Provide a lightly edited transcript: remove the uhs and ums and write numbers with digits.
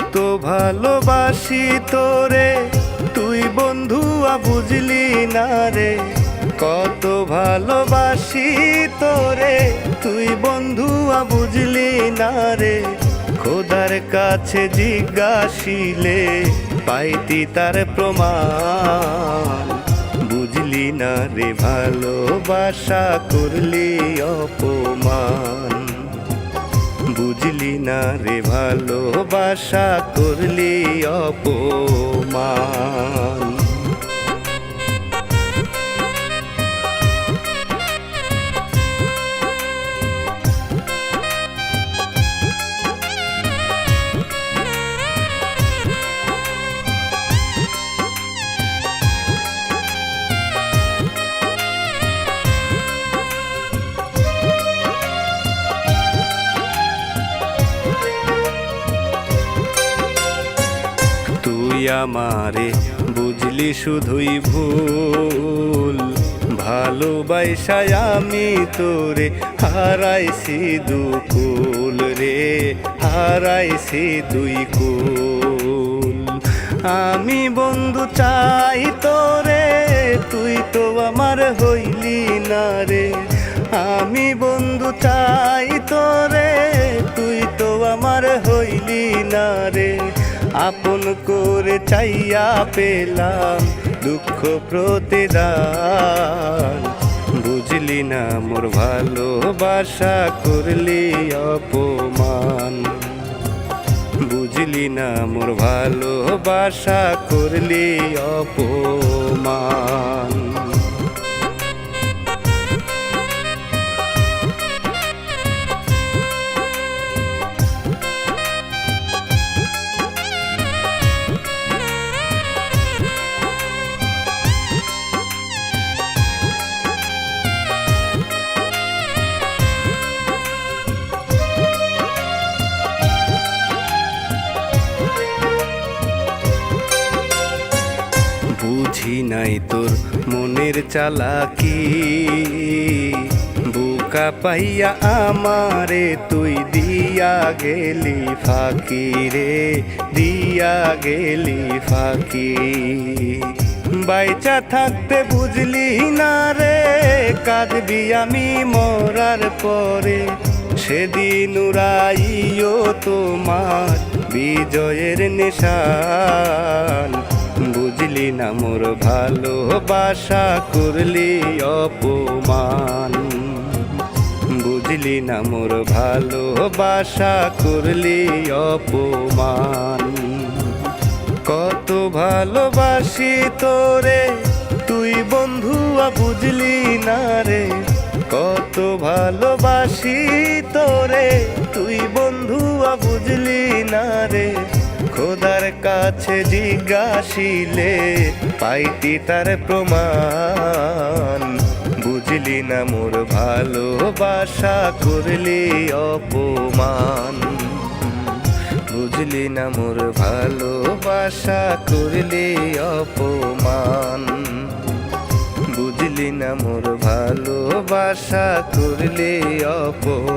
কত ভালোবাসি তোরে তুই বন্ধুয়া বুঝলি না রে, কত ভালোবাসি তোরে তুই বন্ধুয়া বুঝলি না রে। খোদার কাছে জিজ্ঞাসিলে পাইতি তার প্রমাণ, বুঝলি না রে ভালোবাসা করলি অপমান, বুঝলি না রে ভালোবাসা করলি অপমান। তুই আমারে বুঝলি শুধুই ভুল, ভালোবাসায় আমি তোরে হারাইছি দুকুল রে, হারাইছি দুই কুল। আমি বন্ধু চাই তোরে তুই তো আমার হইলি না রে, আমি বন্ধু চাই তোরে তুই তো আমার হইলি না রে। আপন করে চাইয়া পেলাম দুঃখ প্রতিদান, বুঝলি না মোর ভালোবাসা করলি অপমান, বুঝলি না মোর ভালোবাসা করলি অপমান। বুঝি নাই তোর মনের চালাকি, বুকা পাইয়া আমারে তুই দিয়া গেলি ফাঁকি রে, দিয়া গেলি ফাঁকি। বাইচা থাকতে বুঝলি না রে কাঁদবি আমি মরার পরে, সেদিন উড়াইও তোমার বিজয়ের নিশান, বুঝলি না মোর ভালোবাসা করলি অপমান, বুঝলি না মোর ভালোবাসা করলি অপমান। কত ভালোবাসি তোরে তুই বন্ধুয়া বুঝলি না রে, কত ভালোবাসি তোরে তুই বন্ধুয়া বুঝলি না রে। খোদার কাছে জিজ্ঞাসিলে পাইতি তার প্রমাণ, বুঝলি না মোর ভালোবাসা করলি অপমান, বুঝলি না মোর ভালোবাসা করলি অপমান, বুঝলি না মোর ভালোবাসা করলি অপমান।